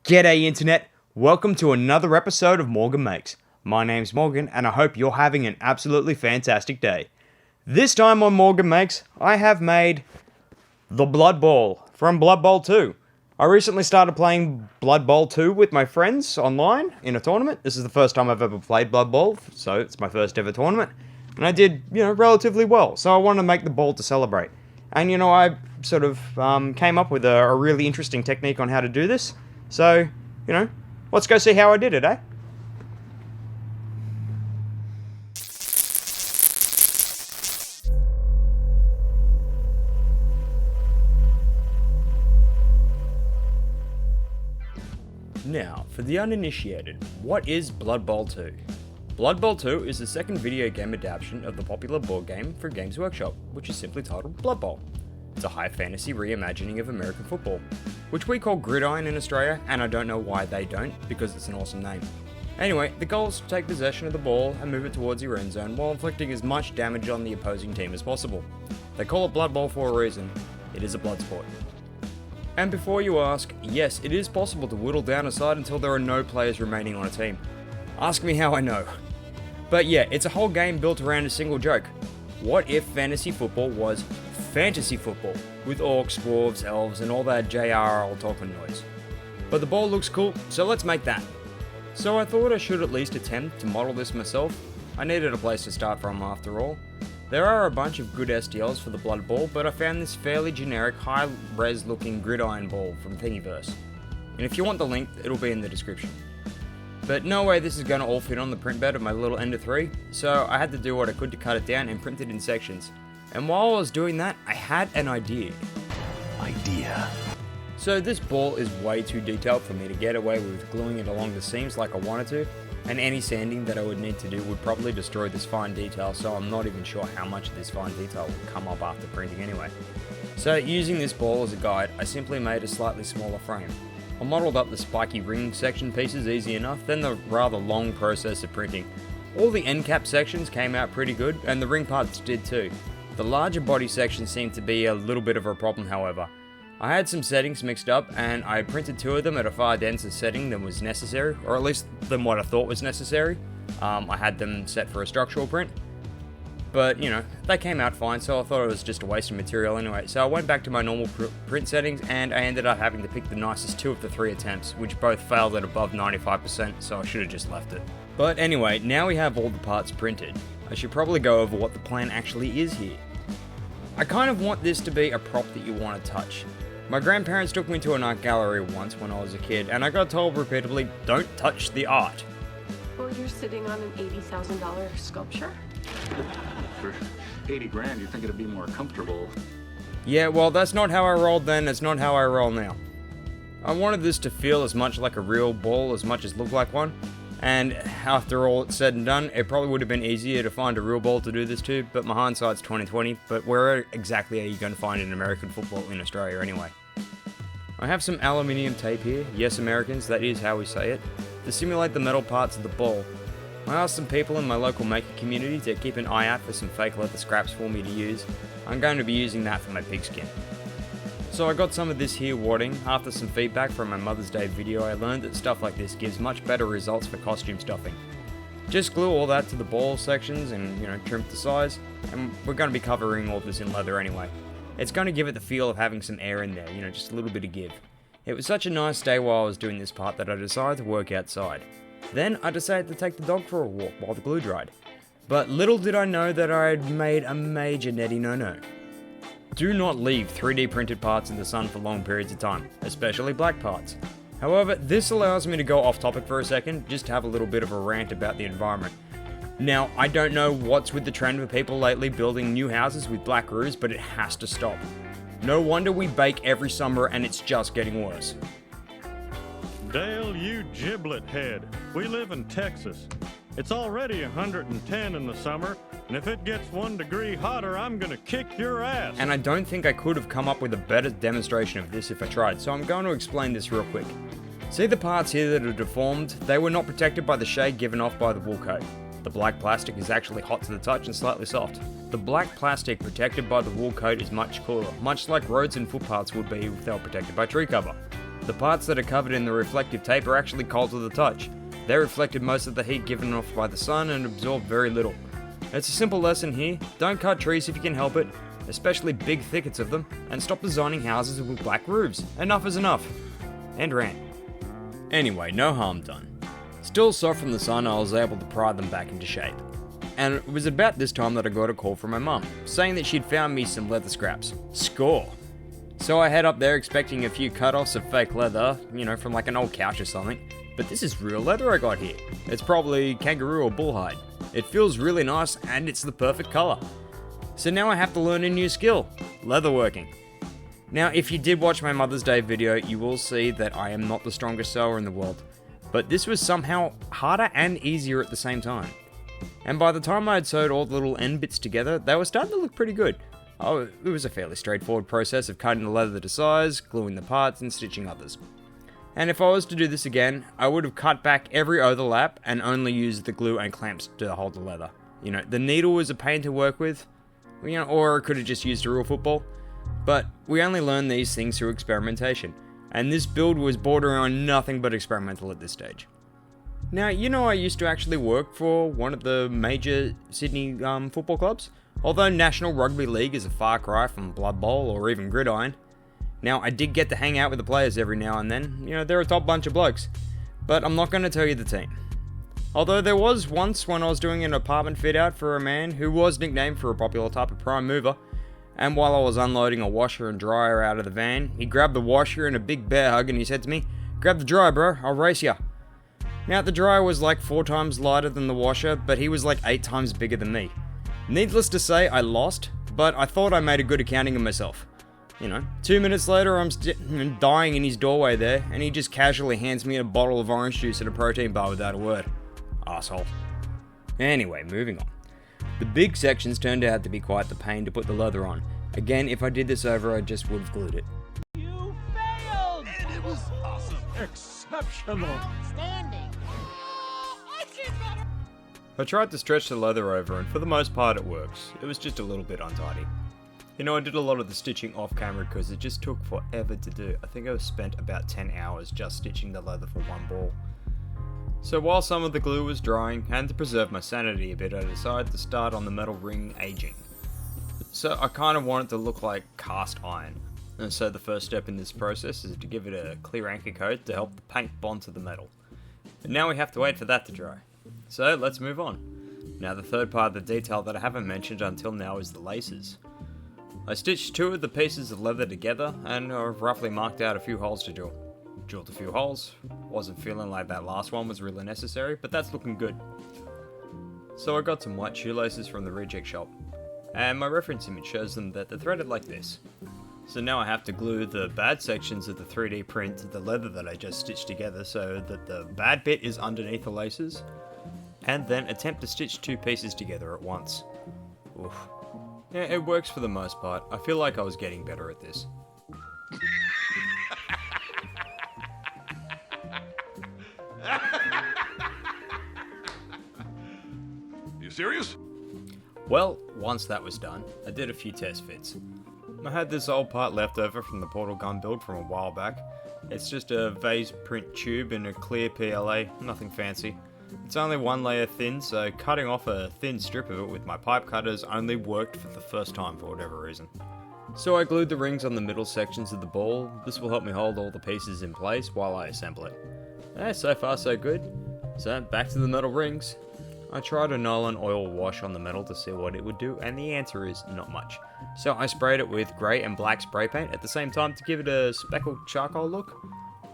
G'day Internet, welcome to another episode of Morgan Makes. My name's Morgan and I hope you're having an absolutely fantastic day. This time on Morgan Makes, I have made the Blood Bowl from Blood Bowl 2. I recently started playing Blood Bowl 2 with my friends online in a tournament. This is the first time I've ever played Blood Bowl, so it's my first ever tournament. And I did, relatively well, so I wanted to make the bowl to celebrate. And, I sort of came up with a really interesting technique on how to do this. So, let's go see how I did it, eh? Now, for the uninitiated, what is Blood Bowl 2? Blood Bowl 2 is the second video game adaptation of the popular board game from Games Workshop, which is simply titled Blood Bowl. It's a high fantasy reimagining of American football, which we call gridiron in Australia, and I don't know why they don't, because it's an awesome name. Anyway, the goal is to take possession of the ball and move it towards your end zone while inflicting as much damage on the opposing team as possible. They call it Blood Bowl for a reason. It is a blood sport. And before you ask, yes, it is possible to whittle down a side until there are no players remaining on a team. Ask me how I know. But yeah, it's a whole game built around a single joke. What if fantasy football was fantasy football, with orcs, dwarves, elves, and all that J.R.R. Tolkien noise? But the ball looks cool, so let's make that. So I thought I should at least attempt to model this myself. I needed a place to start from after all. There are a bunch of good STLs for the Blood Bowl, but I found this fairly generic, high-res looking gridiron ball from Thingiverse. And if you want the link, it'll be in the description. But no way this is going to all fit on the print bed of my little Ender 3, so I had to do what I could to cut it down and print it in sections. And while I was doing that, I had an idea. So this ball is way too detailed for me to get away with gluing it along the seams like I wanted to, and any sanding that I would need to do would probably destroy this fine detail, so I'm not even sure how much of this fine detail will come up after printing anyway. So using this ball as a guide, I simply made a slightly smaller frame. I modelled up the spiky ring section pieces easy enough, then the rather long process of printing. All the end cap sections came out pretty good, and the ring parts did too. The larger body section seemed to be a little bit of a problem, however. I had some settings mixed up, and I printed two of them at a far denser setting than was necessary, or at least than what I thought was necessary. I had them set for a structural print, but they came out fine, so I thought it was just a waste of material anyway. So I went back to my normal print settings, and I ended up having to pick the nicest two of the three attempts, which both failed at above 95%, so I should have just left it. But anyway, now we have all the parts printed. I should probably go over what the plan actually is here. I kind of want this to be a prop that you want to touch. My grandparents took me to an art gallery once when I was a kid, and I got told repeatedly, don't touch the art. Well, you're sitting on an $80,000 sculpture? For 80 grand, you'd think it'd be more comfortable. Yeah, well, that's not how I rolled then, it's not how I roll now. I wanted this to feel as much like a real ball as much as look like one, and after all it's said and done, it probably would have been easier to find a real ball to do this to, but my hindsight's 20/20, but where exactly are you going to find an American football in Australia anyway? I have some aluminium tape here, yes Americans, that is how we say it, to simulate the metal parts of the ball. I asked some people in my local maker community to keep an eye out for some fake leather scraps for me to use. I'm going to be using that for my pigskin. So I got some of this here wadding. After some feedback from my Mother's Day video, I learned that stuff like this gives much better results for costume stuffing. Just glue all that to the ball sections and trim to size, and we're going to be covering all this in leather anyway. It's going to give it the feel of having some air in there, just a little bit of give. It was such a nice day while I was doing this part that I decided to work outside. Then I decided to take the dog for a walk while the glue dried. But little did I know that I had made a major netty no-no. Do not leave 3D printed parts in the sun for long periods of time, especially black parts. However, this allows me to go off topic for a second, just to have a little bit of a rant about the environment. Now, I don't know what's with the trend of people lately building new houses with black roofs, but it has to stop. No wonder we bake every summer and it's just getting worse. Dale, you giblet head. We live in Texas. It's already 110 in the summer, and if it gets 1 degree hotter, I'm gonna kick your ass. And I don't think I could have come up with a better demonstration of this if I tried, so I'm going to explain this real quick. See the parts here that are deformed? They were not protected by the shade given off by the wool coat. The black plastic is actually hot to the touch and slightly soft. The black plastic protected by the wool coat is much cooler, much like roads and footpaths would be if they were protected by tree cover. The parts that are covered in the reflective tape are actually cold to the touch. They reflected most of the heat given off by the sun and absorbed very little. It's a simple lesson here: don't cut trees if you can help it, especially big thickets of them, and stop designing houses with black roofs. Enough is enough. End rant. Anyway, no harm done. Still soft from the sun, I was able to pry them back into shape. And it was about this time that I got a call from my mum, saying that she'd found me some leather scraps. Score! So I head up there expecting a few cut-offs of fake leather, from like an old couch or something. But this is real leather I got here. It's probably kangaroo or bullhide. It feels really nice and it's the perfect colour. So now I have to learn a new skill: leatherworking. Now, if you did watch my Mother's Day video, you will see that I am not the strongest sewer in the world. But this was somehow harder and easier at the same time. And by the time I had sewed all the little end bits together, they were starting to look pretty good. Oh, it was a fairly straightforward process of cutting the leather to size, gluing the parts, and stitching others. And if I was to do this again, I would have cut back every overlap and only used the glue and clamps to hold the leather. The needle was a pain to work with, or I could have just used a real football. But we only learn these things through experimentation, and this build was bordering on nothing but experimental at this stage. Now, I used to actually work for one of the major Sydney football clubs, although National Rugby League is a far cry from Blood Bowl or even Gridiron. Now, I did get to hang out with the players every now and then. They're a top bunch of blokes. But I'm not going to tell you the team. Although there was once when I was doing an apartment fit out for a man who was nicknamed for a popular type of prime mover, and while I was unloading a washer and dryer out of the van, he grabbed the washer in a big bear hug and he said to me, "Grab the dryer, bro, I'll race ya." Now, the dryer was like 4 times lighter than the washer, but he was like 8 times bigger than me. Needless to say, I lost, but I thought I made a good accounting of myself. 2 minutes later, I'm dying in his doorway there, and he just casually hands me a bottle of orange juice and a protein bar without a word. Asshole. Anyway, moving on. The big sections turned out to be quite the pain to put the leather on. Again, if I did this over, I just would have glued it. You failed! And it was awesome. Exceptional. Standing. I tried to stretch the leather over, and for the most part it works. It was just a little bit untidy. I did a lot of the stitching off camera because it just took forever to do. I think I spent about 10 hours just stitching the leather for one ball. So while some of the glue was drying, and to preserve my sanity a bit, I decided to start on the metal ring aging. So I kind of want it to look like cast iron. And so the first step in this process is to give it a clear anchor coat to help the paint bond to the metal. And now we have to wait for that to dry. So let's move on. Now the third part of the detail that I haven't mentioned until now is the laces. I stitched 2 of the pieces of leather together and I've roughly marked out a few holes to drill. Drilled a few holes, wasn't feeling like that last one was really necessary, but that's looking good. So I got some white shoelaces from the reject shop, and my reference image shows them that they're threaded like this. So now I have to glue the bad sections of the 3D print to the leather that I just stitched together so that the bad bit is underneath the laces, and then attempt to stitch 2 pieces together at once. Oof. Yeah, it works for the most part. I feel like I was getting better at this. You serious? Well, once that was done, I did a few test fits. I had this old part left over from the portal gun build from a while back. It's just a vase print tube in a clear PLA, nothing fancy. It's only 1 layer thin, so cutting off a thin strip of it with my pipe cutters only worked for the first time for whatever reason. So I glued the rings on the middle sections of the ball. This will help me hold all the pieces in place while I assemble it. So far so good. So back to the metal rings. I tried a nylon oil wash on the metal to see what it would do, and the answer is not much. So I sprayed it with grey and black spray paint at the same time to give it a speckled charcoal look.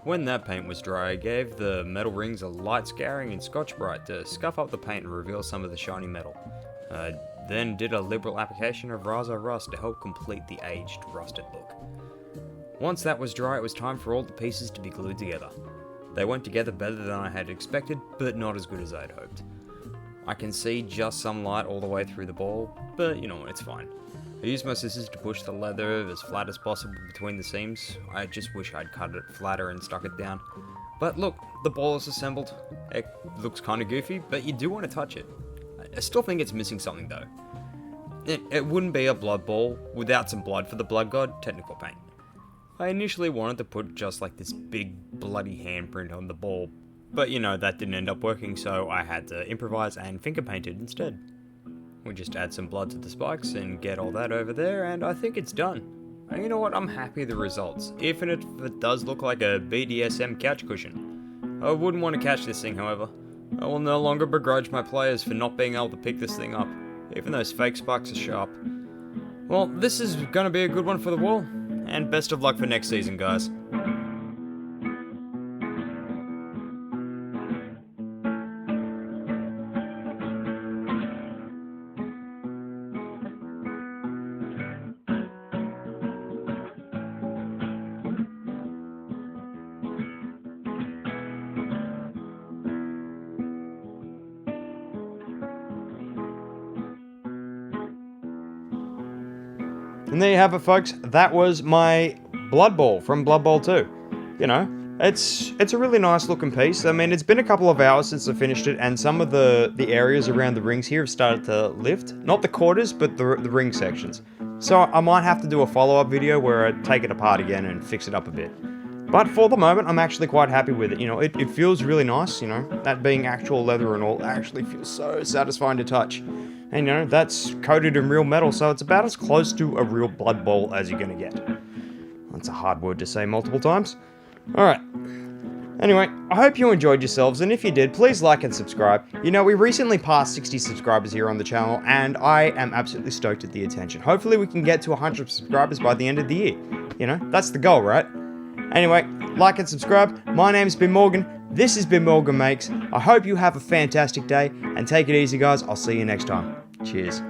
When that paint was dry, I gave the metal rings a light scouring in Scotch-Brite to scuff up the paint and reveal some of the shiny metal. Then did a liberal application of Raza Rust to help complete the aged, rusted look. Once that was dry, it was time for all the pieces to be glued together. They went together better than I had expected, but not as good as I'd hoped. I can see just some light all the way through the ball, but it's fine. I used my scissors to push the leather as flat as possible between the seams. I just wish I'd cut it flatter and stuck it down. But look, the ball is assembled. It looks kind of goofy, but you do want to touch it. I still think it's missing something though. It wouldn't be a blood ball without some blood for the blood god, technical paint. I initially wanted to put just like this big bloody handprint on the ball, but you know, that didn't end up working, so I had to improvise and finger paint it instead. We just add some blood to the spikes and get all that over there, and I think it's done. And you know what, I'm happy with the results, even if it does look like a BDSM couch cushion. I wouldn't want to catch this thing, however. I will no longer begrudge my players for not being able to pick this thing up, even those fake spikes are sharp. Well, this is gonna be a good one for the wall, and best of luck for next season, guys. And there you have it, folks. That was my Blood Ball from Blood Bowl 2. You know, it's a really nice looking piece. I mean, it's been a couple of hours since I finished it, and some of the areas around the rings here have started to lift. Not the quarters, but the ring sections. So I might have to do a follow-up video where I take it apart again and fix it up a bit. But for the moment, I'm actually quite happy with it. You know, it feels really nice, you know, that being actual leather and all actually feels so satisfying to touch. And you know, that's coated in real metal, so it's about as close to a real Blood Bowl as you're gonna get. That's a hard word to say multiple times. Alright. Anyway, I hope you enjoyed yourselves, and if you did, please like and subscribe. You know, we recently passed 60 subscribers here on the channel, and I am absolutely stoked at the attention. Hopefully we can get to 100 subscribers by the end of the year. You know, that's the goal, right? Anyway, like and subscribe. My name's Ben Morgan. This has been Morgan Makes. I hope you have a fantastic day, and take it easy, guys. I'll see you next time. Cheers.